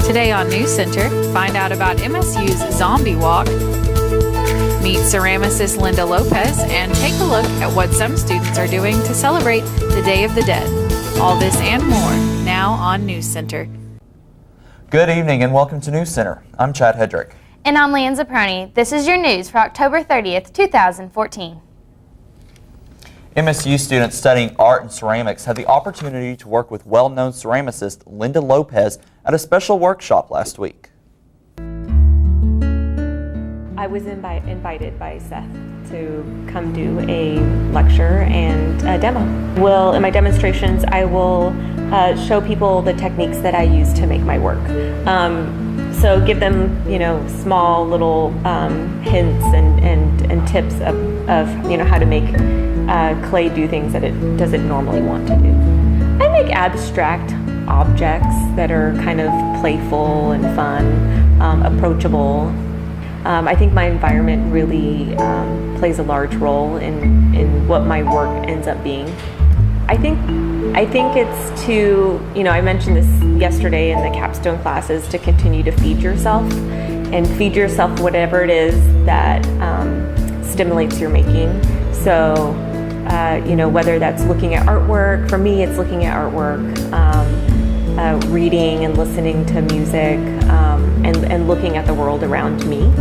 Today on NewsCenter, find out about MSU's Zombie Walk, meet ceramicist Linda Lopez, and take a look at what some students are doing to celebrate the Day of the Dead. All this and more now on NewsCenter. Good evening and welcome to NewsCenter. I'm Chad Hedrick. And I'm Leanne Zaproni. This is your news for October 30th, 2014. MSU students studying art and ceramics had the opportunity to work with well-known ceramicist Linda Lopez at a special workshop last week. I was invited by Seth to come do a lecture and a demo. In my demonstrations, I will show people the techniques that I use to make my work. So give them, small little hints and tips of how to make clay do things that it doesn't normally want to do. I make abstract objects that are kind of playful and fun, approachable. I think my environment really plays a large role in what my work ends up being. I think it's to, I mentioned this yesterday in the capstone classes, to continue to feed yourself and feed yourself whatever it is that stimulates your making. So, whether that's looking at artwork, for me it's looking at artwork, reading and listening to music, and looking at the world around me,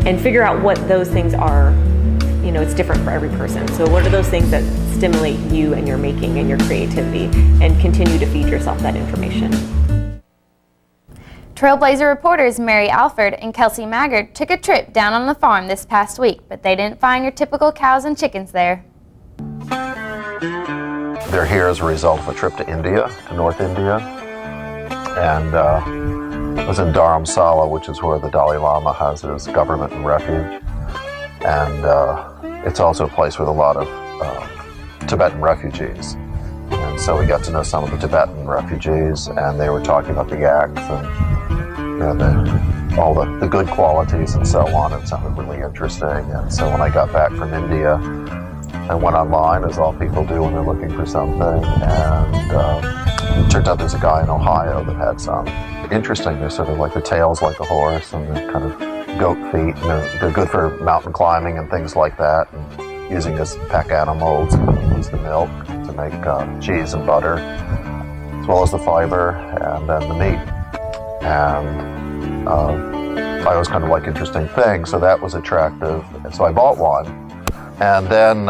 and figure out what those things are. It's different for every person. So what are those things that stimulate you and your making and your creativity, and continue to feed yourself that information. Trailblazer reporters Mary Alford and Kelsey Maggard took a trip down on the farm this past week, but they didn't find your typical cows and chickens there. They're here as a result of a trip to India, to North India, and it was in Dharamsala, which is where the Dalai Lama has his government and refuge, and it's also a place with a lot of Tibetan refugees. And so we got to know some of the Tibetan refugees, and they were talking about the yaks and all the good qualities and so on. It sounded really interesting. And so when I got back from India, I went online, as all people do when they're looking for something, and it turned out there's a guy in Ohio that had some interesting. They're sort of like the tails like a horse, and they're kind of goat feet, and they're good for mountain climbing and things like that, and using as pack animals, and use the milk to make cheese and butter, as well as the fiber and then the meat. And I was kind of like interesting things, so that was attractive. And so I bought one, and then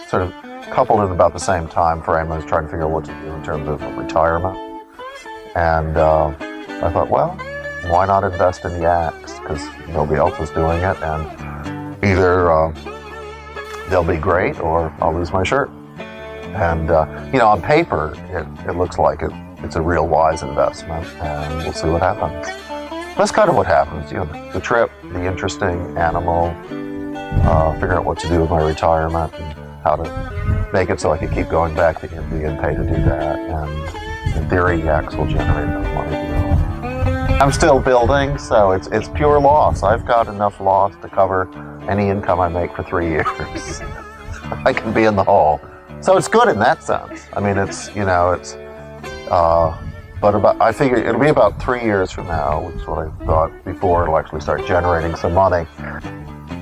sort of coupled in about the same time frame, I was trying to figure out what to do in terms of retirement. And I thought, well, why not invest in yaks? Because nobody else was doing it, and either they'll be great or I'll lose my shirt. And on paper, it looks like it's a real wise investment, and we'll see what happens. That's kind of what happens. The trip, the interesting animal, figuring out what to do with my retirement, and how to make it so I can keep going back to India and pay to do that. And in theory, yaks will generate enough money to go. I'm still building, so it's pure loss. I've got enough loss to cover any income I make for 3 years. I can be in the hole. So it's good in that sense. I mean, but I figure it'll be about 3 years from now, which is what I thought, before it'll actually start generating some money.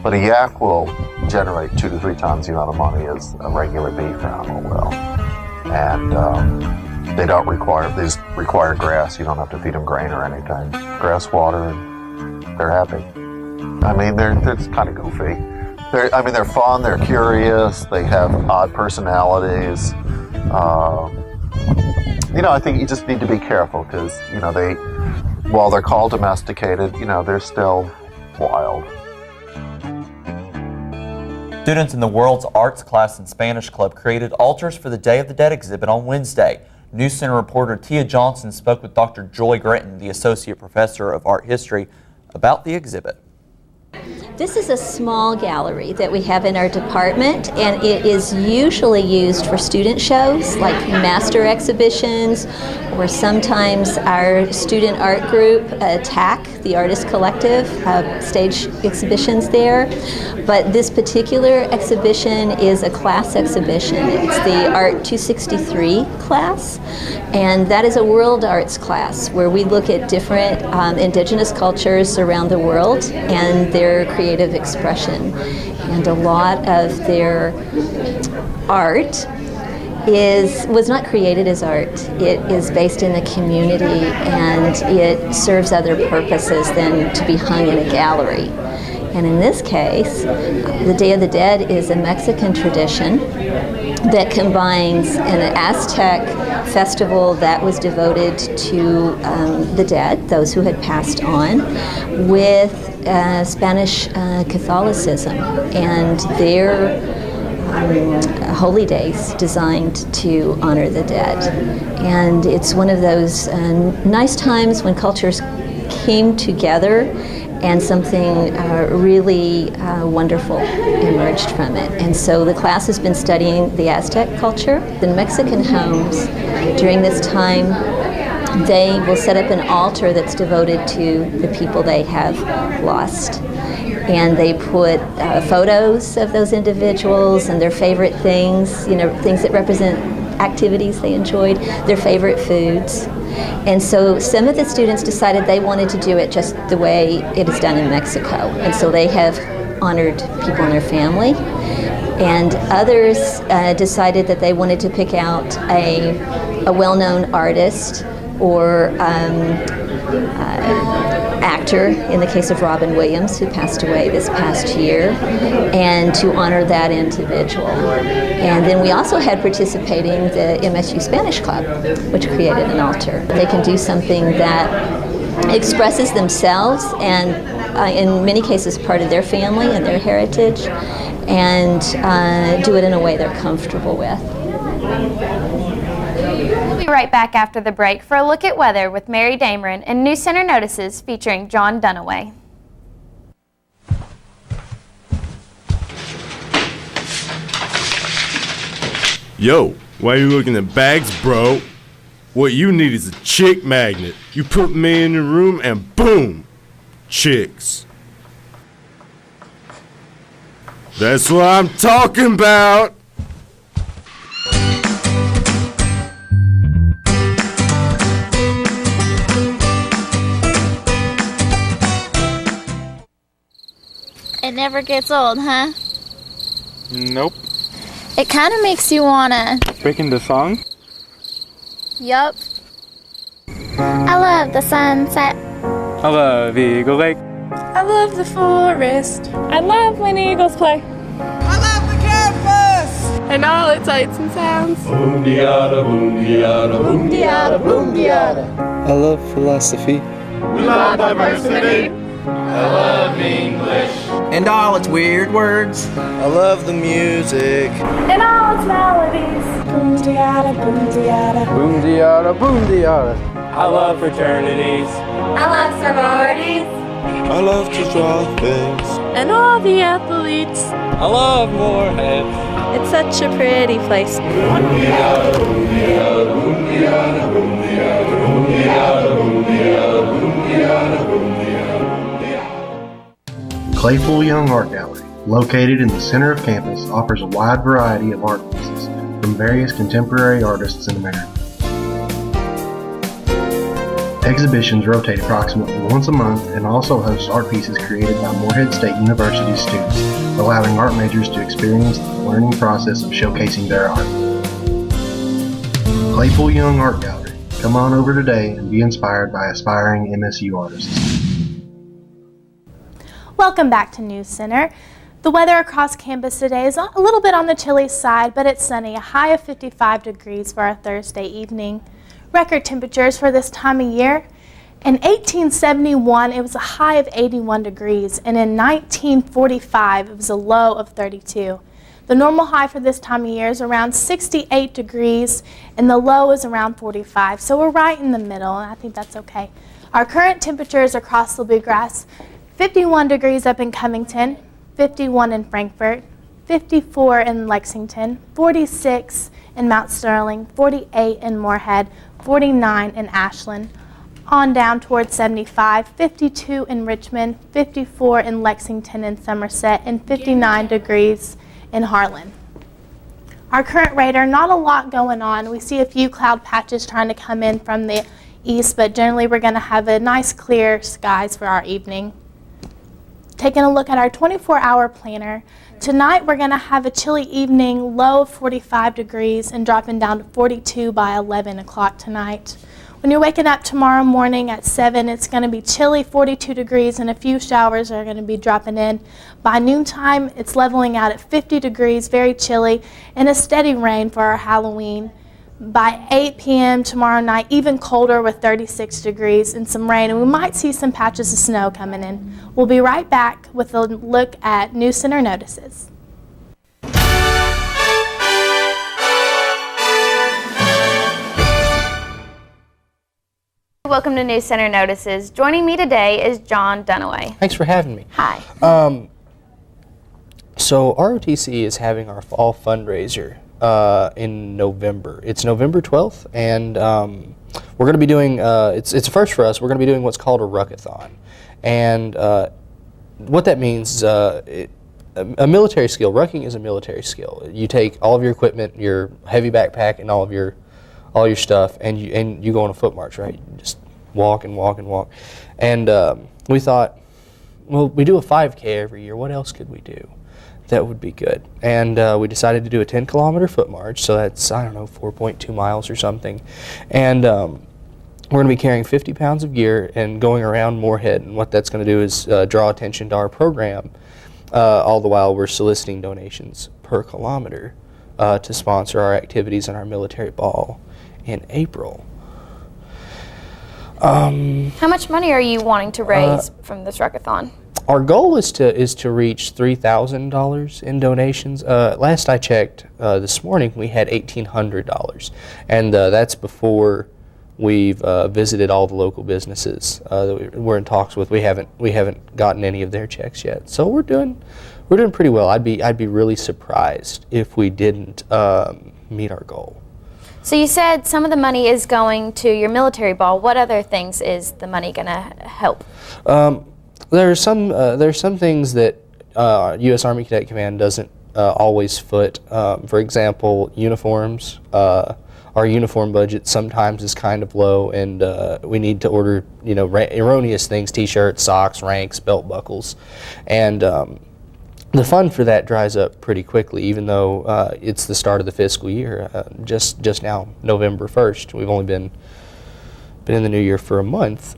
But a yak will generate 2 to 3 times the amount of money as a regular beef animal will. And they just require grass. You don't have to feed them grain or anything. Grass, water, and they're happy. I mean, they're kind of goofy. They're fun, they're curious, they have odd personalities. I think you just need to be careful because, while they're called domesticated, they're still wild. Students in the World's Arts Class and Spanish Club created altars for the Day of the Dead exhibit on Wednesday. NewsCenter reporter Tia Johnson spoke with Dr. Joy Gritton, the Associate Professor of Art History, about the exhibit. This is a small gallery that we have in our department, and it is usually used for student shows like master exhibitions, or sometimes our student art group, TAC, the Artist Collective, stage exhibitions there. But this particular exhibition is a class exhibition. It's the Art 263 class, and that is a world arts class where we look at different indigenous cultures around the world and their creative expression. And a lot of their art was not created as art. It is based in the community, and it serves other purposes than to be hung in a gallery. And in this case, the Day of the Dead is a Mexican tradition that combines an Aztec festival that was devoted to the dead, those who had passed on, with Spanish Catholicism and their holy days designed to honor the dead. And it's one of those nice times when cultures came together and something really wonderful emerged from it. And so the class has been studying the Aztec culture. In Mexican homes, during this time, they will set up an altar that's devoted to the people they have lost. And they put photos of those individuals and their favorite things, things that represent activities they enjoyed, their favorite foods. And so some of the students decided they wanted to do it just the way it is done in Mexico. And so they have honored people in their family. And others decided that they wanted to pick out a well-known artist or actor, in the case of Robin Williams, who passed away this past year, and to honor that individual. And then we also had participating the MSU Spanish Club, which created an altar. They can do something that expresses themselves and in many cases part of their family and their heritage, and do it in a way they're comfortable with. We'll be right back after the break for a look at weather with Mary Dameron and NewsCenter Notices featuring John Dunaway. Yo, why are you looking at bags, bro? What you need is a chick magnet. You put me in your room and boom, chicks. That's what I'm talking about. It never gets old, huh? Nope. It kind of makes you wanna... Breaking the song? Yup. I love the sunset. I love Eagle Lake. I love the forest. I love when eagles play. I love the campus and all its sights and sounds. Boom-de-yada, boom-de-yada, boom-de-yada, boom-de-yada. I love philosophy. We love diversity. I love English and all its weird words. I love the music and all its melodies. Boom-de-yada, boom-de-yada, boom-de-yada, boom-de-yada. I love fraternities. I love sororities. I love to draw things and all the athletes. I love Moorhead. It's such a pretty place. Boom-de-yada, boom-de-yada, boom-de-yada, boom-de-yada, boom-de-yada, boom-de-yada, boom-de-yada, boom-de-yada. Claypool Young Art Gallery, located in the center of campus, offers a wide variety of art pieces from various contemporary artists in America. Exhibitions rotate approximately once a month and also hosts art pieces created by Moorhead State University students, allowing art majors to experience the learning process of showcasing their art. Claypool Young Art Gallery. Come on over today and be inspired by aspiring MSU artists. Welcome back to NewsCenter. The weather across campus today is a little bit on the chilly side, but it's sunny, a high of 55 degrees for a Thursday evening. Record temperatures for this time of year. In 1871, it was a high of 81 degrees, and in 1945, it was a low of 32. The normal high for this time of year is around 68 degrees, and the low is around 45, so we're right in the middle, and I think that's okay. Our current temperatures across the bluegrass, 51 degrees up in Covington, 51 in Frankfort, 54 in Lexington, 46 in Mount Sterling, 48 in Moorhead, 49 in Ashland. On down towards 75, 52 in Richmond, 54 in Lexington and Somerset, and 59 degrees in Harlan. Our current radar, not a lot going on. We see a few cloud patches trying to come in from the east, but generally we're going to have a nice clear skies for our evening. Taking a look at our 24-hour planner, tonight we're going to have a chilly evening, low of 45 degrees and dropping down to 42 by 11 o'clock tonight. When you're waking up tomorrow morning at 7, it's going to be chilly, 42 degrees, and a few showers are going to be dropping in. By noontime, it's leveling out at 50 degrees, very chilly, and a steady rain for our Halloween. By 8 p.m. tomorrow night, even colder with 36 degrees and some rain, and we might see some patches of snow coming in. We'll be right back with a look at NewsCenter notices. Welcome to NewsCenter Notices. Joining me today is John Dunaway. Thanks for having me. Hi. So ROTC is having our fall fundraiser in November. It's November 12th, and we're going to be doing, it's a first for us, we're going to be doing what's called a ruckathon. And what that means is a military skill. Rucking is a military skill. You take all of your equipment, your heavy backpack, and all your stuff, and you go on a foot march, right? You just walk and walk and walk. And we thought, well, we do a 5K every year. What else could we do that would be good? And we decided to do a 10-kilometer foot march. So that's, 4.2 miles or something. And we're going to be carrying 50 pounds of gear and going around Moorhead. And what that's going to do is draw attention to our program. All the while we're soliciting donations per kilometer to sponsor our activities in our military ball in April. How much money are you wanting to raise from this ruckathon? Our goal is to reach $3,000 in donations. Last I checked this morning, we had $1,800, and that's before we've visited all the local businesses that we're in talks with. We haven't gotten any of their checks yet, so we're doing pretty well. I'd be really surprised if we didn't meet our goal. So you said some of the money is going to your military ball. What other things is the money going to help? There's some things that U.S. Army Cadet Command doesn't always foot. For example, uniforms. Our uniform budget sometimes is kind of low, and we need to order erroneous things: T-shirts, socks, ranks, belt buckles, and the fund for that dries up pretty quickly, even though it's the start of the fiscal year. Just now, November 1st. We've only been in the new year for a month.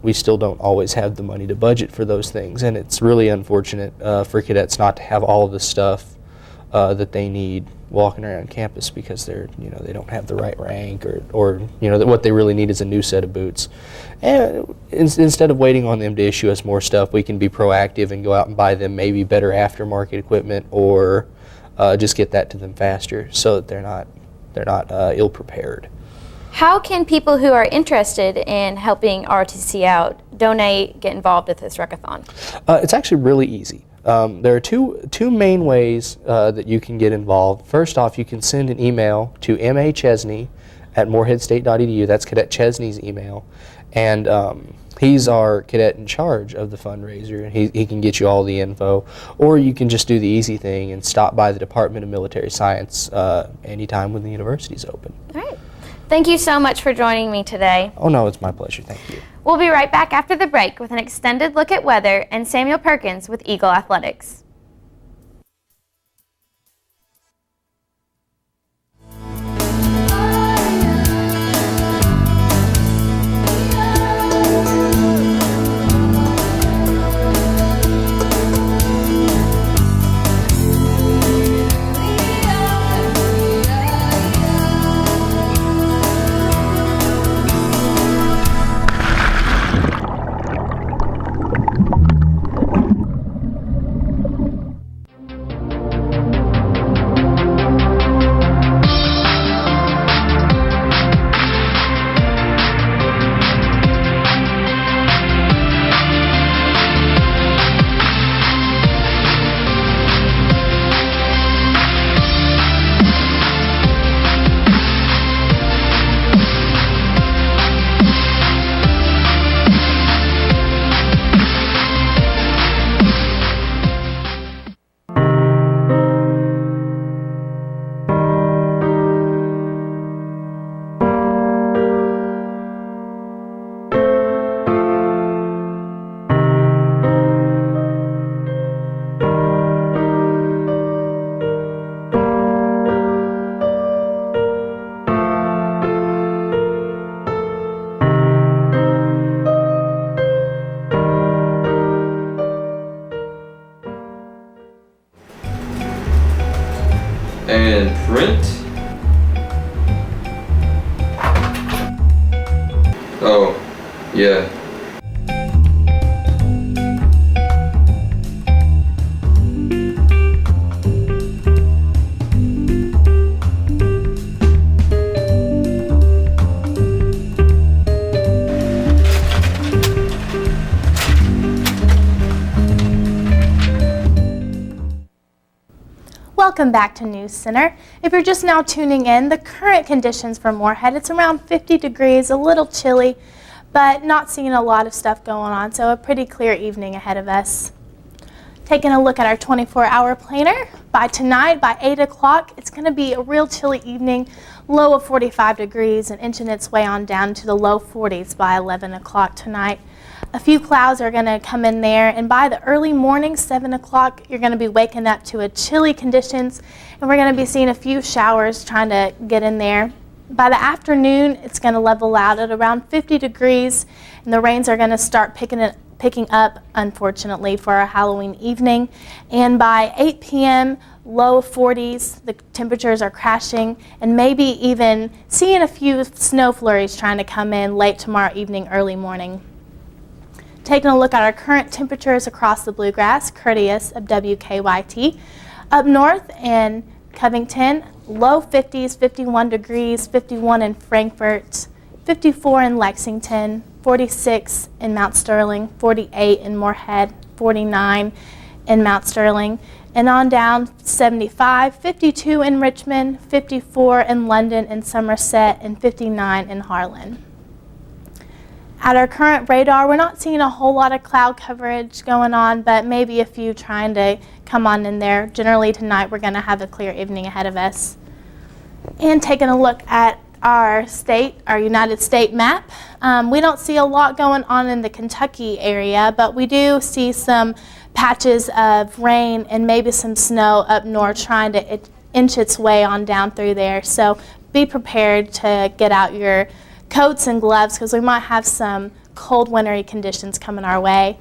We still don't always have the money to budget for those things, and it's really unfortunate for cadets not to have all of the stuff that they need walking around campus because they don't have the right rank or what they really need is a new set of boots. And instead of waiting on them to issue us more stuff, we can be proactive and go out and buy them maybe better aftermarket equipment or just get that to them faster so that they're not ill prepared. How can people who are interested in helping ROTC out donate, get involved with this ruckathon? It's actually really easy. There are two main ways that you can get involved. First off, you can send an email to mahchesney@moorheadstate.edu. That's Cadet Chesney's email. And he's our cadet in charge of the fundraiser, and he can get you all the info. Or you can just do the easy thing and stop by the Department of Military Science anytime when the university's open. All right. Thank you so much for joining me today. Oh, no, it's my pleasure. Thank you. We'll be right back after the break with an extended look at weather and Samuel Perkins with Eagle Athletics. Oh, yeah. Welcome back to News Center. If you're just now tuning in, the current conditions for Moorhead, it's around 50 degrees, a little chilly, but not seeing a lot of stuff going on, so a pretty clear evening ahead of us. Taking a look at our 24-hour planner, by tonight, by 8 o'clock, it's going to be a real chilly evening, low of 45 degrees and inching its way on down to the low 40s by 11 o'clock tonight. A few clouds are going to come in there, and by the early morning, 7 o'clock, you're going to be waking up to a chilly conditions, and we're going to be seeing a few showers trying to get in there. By the afternoon, it's going to level out at around 50 degrees, and the rains are going to start picking up, unfortunately, for our Halloween evening. And by 8 p.m., low 40s, the temperatures are crashing, and maybe even seeing a few snow flurries trying to come in late tomorrow evening, early morning. Taking a look at our current temperatures across the Bluegrass, courteous of WKYT. Up north in Covington, low 50s, 51 degrees, 51 in Frankfort, 54 in Lexington, 46 in Mount Sterling, 48 in Moorhead, 49 in Mount Sterling, and on down 75, 52 in Richmond, 54 in London and Somerset, and 59 in Harlan. At our current radar, we're not seeing a whole lot of cloud coverage going on, but maybe a few trying to come on in there. Generally tonight, we're going to have a clear evening ahead of us. And taking a look at our United States map, we don't see a lot going on in the Kentucky area, but we do see some patches of rain and maybe some snow up north trying to inch its way on down through there. So be prepared to get out your coats and gloves because we might have some cold wintry conditions coming our way.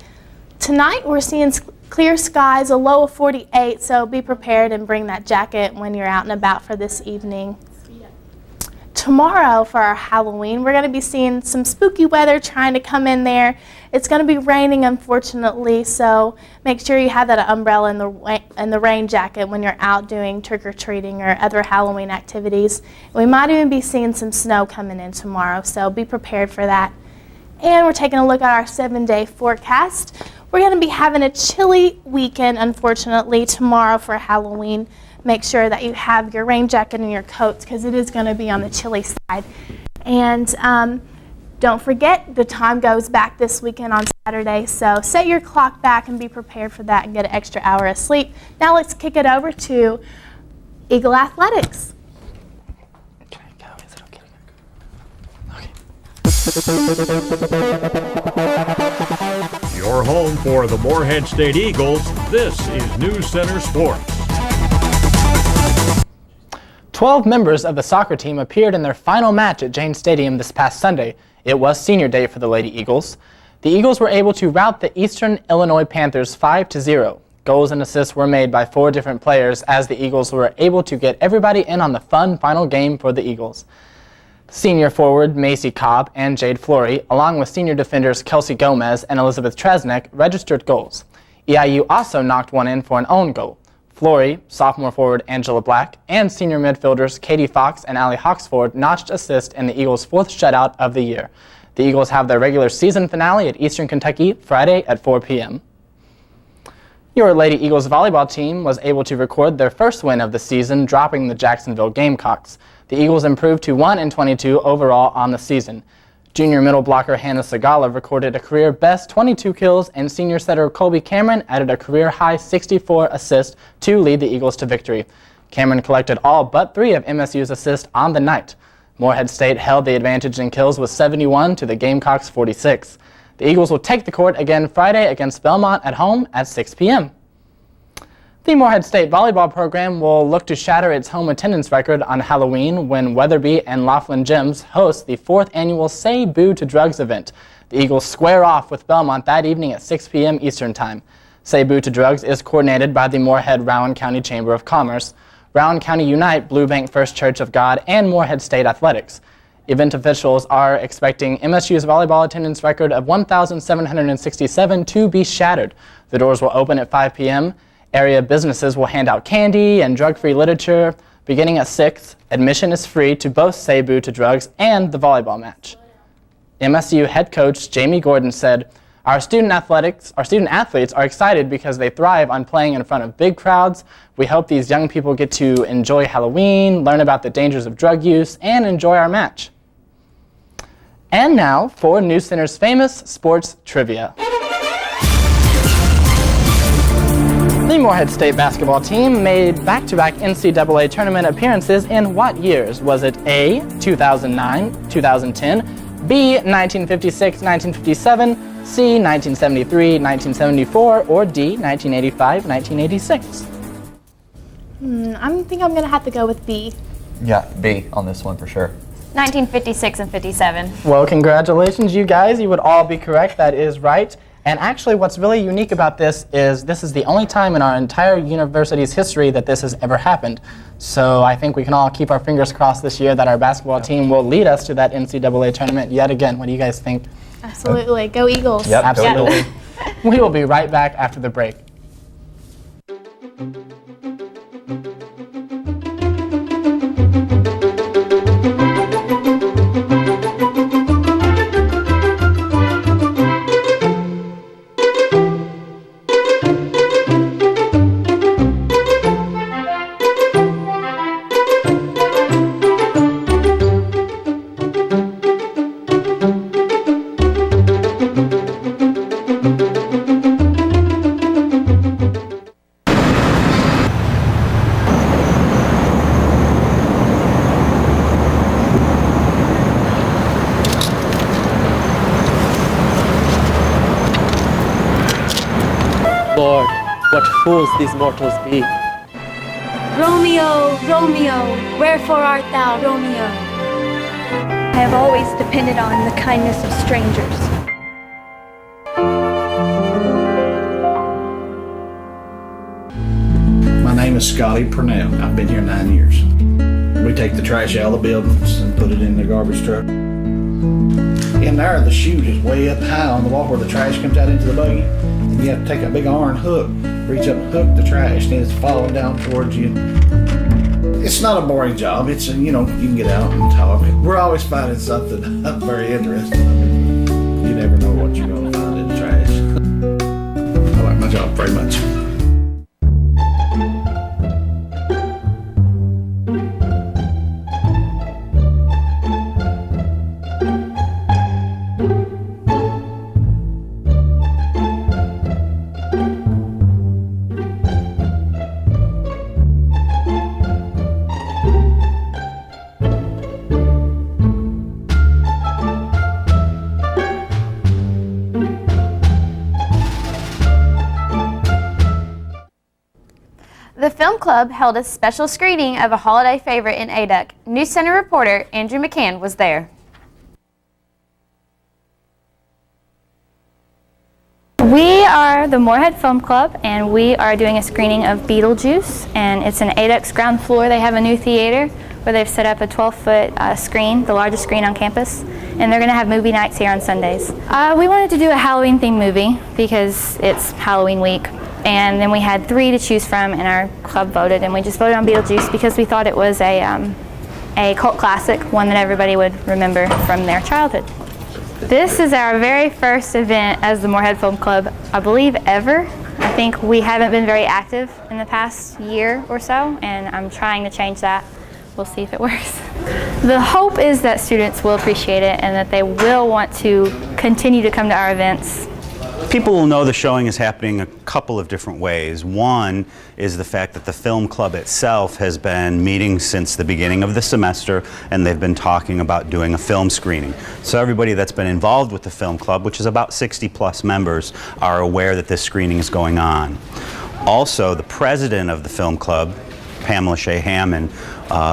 Tonight we're seeing clear skies, a low of 48, so be prepared and bring that jacket when you're out and about for this evening. Tomorrow for our Halloween, we're going to be seeing some spooky weather trying to come in there. It's going to be raining, unfortunately, so make sure you have that umbrella and the rain jacket when you're out doing trick-or-treating or other Halloween activities. We might even be seeing some snow coming in tomorrow, so be prepared for that. And we're taking a look at our 7-day forecast. We're going to be having a chilly weekend, unfortunately, tomorrow for Halloween. Make sure that you have your rain jacket and your coats because it is going to be on the chilly side. And don't forget, the time goes back this weekend on Saturday, so set your clock back and be prepared for that and get an extra hour of sleep. Now let's kick it over to Eagle Athletics. Can I go? Is it okay? Your home for the Moorhead State Eagles, this is NewsCenter Sports. 12 members of the soccer team appeared in their final match at James Stadium this past Sunday. It was senior day for the Lady Eagles. The Eagles were able to rout the Eastern Illinois Panthers 5-0. Goals and assists were made by 4 different players as the Eagles were able to get everybody in on the fun final game for the Eagles. Senior forward Macy Cobb and Jade Flory, along with senior defenders Kelsey Gomez and Elizabeth Tresnick, registered goals. EIU also knocked one in for an own goal. Flory, sophomore forward Angela Black, and senior midfielders Katie Fox and Allie Hawksford notched assist in the Eagles' 4th shutout of the year. The Eagles have their regular season finale at Eastern Kentucky Friday at 4 p.m. Your Lady Eagles volleyball team was able to record their first win of the season, dropping the Jacksonville Gamecocks. The Eagles improved to 1-22 overall on the season. Junior middle blocker Hannah Segala recorded a career-best 22 kills, and senior setter Colby Cameron added a career-high 64 assists to lead the Eagles to victory. Cameron collected all but 3 of MSU's assists on the night. Moorhead State held the advantage in kills with 71 to the Gamecocks' 46. The Eagles will take the court again Friday against Belmont at home at 6 p.m. The Moorhead State volleyball program will look to shatter its home attendance record on Halloween when Weatherby and Laughlin Gyms host the 4th annual Say Boo to Drugs event. The Eagles square off with Belmont that evening at 6 p.m. Eastern Time. Say Boo to Drugs is coordinated by the Moorhead-Rowan County Chamber of Commerce, Rowan County Unite, Blue Bank First Church of God, and Moorhead State Athletics. Event officials are expecting MSU's volleyball attendance record of 1,767 to be shattered. The doors will open at 5 p.m. Area businesses will hand out candy and drug-free literature. Beginning at 6, admission is free to both Say Boo to Drugs and the volleyball match. MSU head coach Jamie Gordon said, Our student athletes are excited because they thrive on playing in front of big crowds. We hope these young people get to enjoy Halloween, learn about the dangers of drug use, and enjoy our match. And now for NewsCenter's famous sports trivia. The Morehead State basketball team made back-to-back NCAA tournament appearances in what years? Was it A, 2009, 2010, B, 1956, 1957, C, 1973, 1974, or D, 1985, 1986? I think I'm going to have to go with B. Yeah, B on this one for sure. 1956 and 57. Well, congratulations, you guys. You would all be correct. That is right. And actually, what's really unique about this is the only time in our entire university's history that this has ever happened. So I think we can all keep our fingers crossed this year that our basketball team will lead us to that NCAA tournament yet again. What do you guys think? Absolutely. Go Eagles. Yep, absolutely. We will be right back after the break. Lord, what fools these mortals be. Romeo, Romeo, wherefore art thou, Romeo? I have always depended on the kindness of strangers. My name is Scotty Purnell. I've been here 9 years. We take the trash out of the buildings and put it in the garbage truck. In there, the chute is way up high on the wall where the trash comes out into the buggy. And you have to take a big iron hook, reach up and hook the trash, and it's falling down towards you. It's not a boring job. It's, you can get out and talk. We're always finding something very interesting. You never know what you're going to find in the trash. I like my job very much. The Film Club held a special screening of a holiday favorite in Aduc. NewsCenter reporter Andrew McCann was there. We are the Morehead Film Club, and we are doing a screening of Beetlejuice, and it's in Aduc's ground floor. They have a new theater where they've set up a 12-foot screen, the largest screen on campus, and they're going to have movie nights here on Sundays. We wanted to do a Halloween-themed movie because it's Halloween week. And then we had 3 to choose from, and our club voted, and we just voted on Beetlejuice because we thought it was a cult classic, one that everybody would remember from their childhood. This is our very first event as the Morehead Film Club, I believe, ever. I think we haven't been very active in the past year or so, and I'm trying to change that. We'll see if it works. The hope is that students will appreciate it and that they will want to continue to come to our events. People will know the showing is happening a couple of different ways. One is the fact that the film club itself has been meeting since the beginning of the semester, and they've been talking about doing a film screening. So everybody that's been involved with the film club, which is about 60+ members, are aware that this screening is going on. Also, the president of the film club, Pamela Shea Hammond,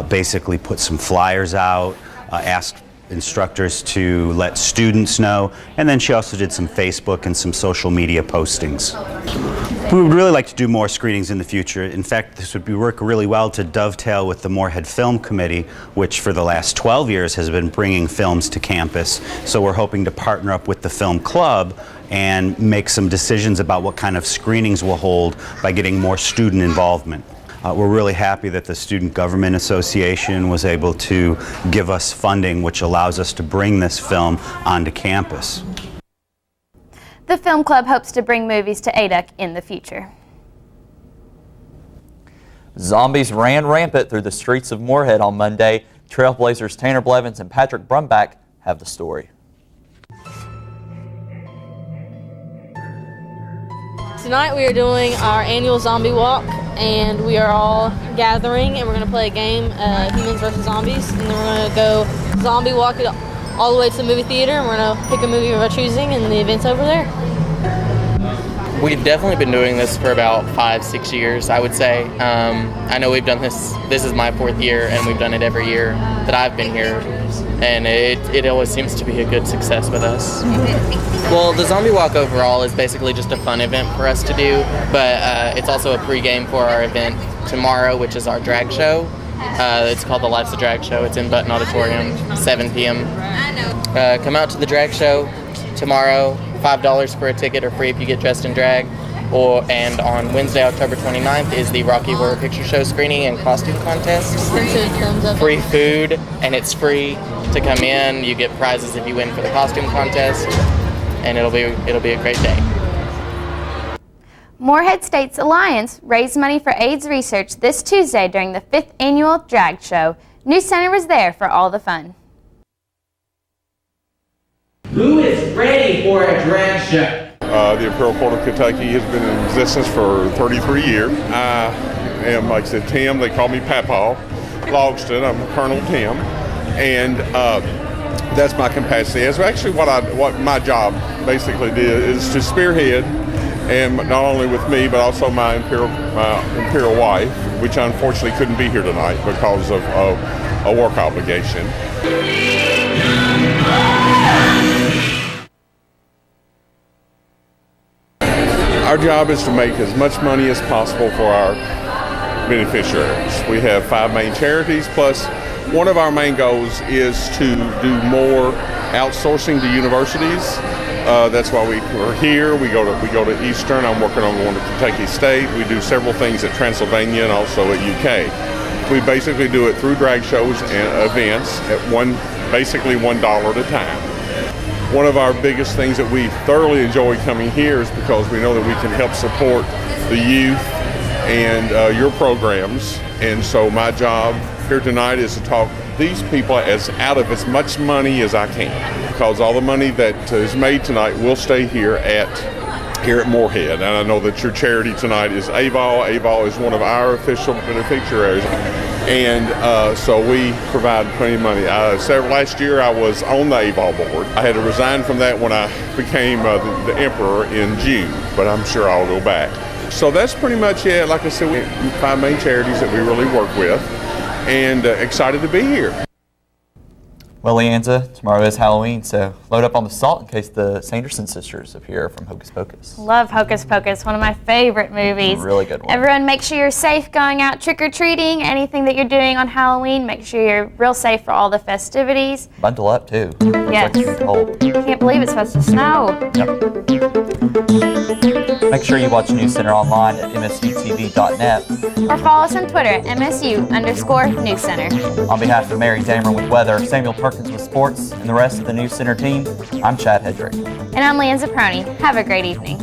basically put some flyers out, asked instructors to let students know, and then she also did some Facebook and some social media postings. We would really like to do more screenings in the future. In fact, this would work really well to dovetail with the Moorhead Film Committee, which for the last 12 years has been bringing films to campus. So we're hoping to partner up with the film club and make some decisions about what kind of screenings we'll hold by getting more student involvement. We're really happy that the Student Government Association was able to give us funding, which allows us to bring this film onto campus. The film club hopes to bring movies to ADUC in the future. Zombies ran rampant through the streets of Moorhead on Monday. Trailblazers Tanner Blevins and Patrick Brumback have the story. Tonight we are doing our annual zombie walk, and we are all gathering, and we're going to play a game, Humans vs. Zombies, and then we're going to go zombie walk it all the way to the movie theater, and we're going to pick a movie of our choosing, and the event's over there. We've definitely been doing this for about 5-6 years, I would say. I know we've done this is my 4th year, and we've done it every year that I've been here, and it always seems to be a good success with us. Well, the zombie walk overall is basically just a fun event for us to do, but it's also a pregame for our event tomorrow, which is our drag show. It's called the Life's a Drag Show. It's in Button Auditorium, 7 p.m. Come out to the drag show tomorrow. $5 for a ticket, or free if you get dressed in drag. And on Wednesday, October 29th, is the Rocky Horror Picture Show screening and costume contest. Free food, and it's free to come in. You get prizes if you win for the costume contest, and it'll be a great day. Moorhead States Alliance raised money for AIDS research this Tuesday during the 5th annual drag show. NewsCenter was there for all the fun. Who is ready for a drag show? The Imperial Court of Kentucky has been in existence for 33 years. I am, like I said, Tim. They call me Papaw Logston. I'm Colonel Tim, and that's my capacity. It's actually what my job basically did is to spearhead, and not only with me, but also my imperial wife, which unfortunately couldn't be here tonight because of a work obligation. Our job is to make as much money as possible for our beneficiaries. We have 5 main charities, plus one of our main goals is to do more outsourcing to universities. That's why we're here. We go to Eastern. I'm working on one at Kentucky State. We do several things at Transylvania and also at UK. We basically do it through drag shows and events at basically $1 at a time. One of our biggest things that we thoroughly enjoy coming here is because we know that we can help support the youth and your programs. And so my job here tonight is to talk these people out of as much money as I can, because all the money that is made tonight will stay here at Moorhead. And I know that your charity tonight is AVOL. AVOL is one of our official beneficiaries. And so we provide plenty of money. Last year I was on the AVOL board. I had to resign from that when I became the emperor in June, but I'm sure I'll go back. So that's pretty much it. Like I said, we have 5 main charities that we really work with, and excited to be here. Well, Leanza, tomorrow is Halloween, so load up on the salt in case the Sanderson sisters appear from Hocus Pocus. Love Hocus Pocus, one of my favorite movies. Really good one. Everyone, make sure you're safe going out trick-or-treating. Anything that you're doing on Halloween, make sure you're real safe for all the festivities. Bundle up, too. Yes. It's like cold. Can't believe it's supposed to snow. Yep. Make sure you watch NewsCenter online at msutv.net. Or follow us on Twitter at MSU_NewsCenter. On behalf of Mary Damer with weather, Samuel Perkins with sports, and the rest of the NewsCenter team, I'm Chad Hedrick. And I'm Leanza Prony. Have a great evening.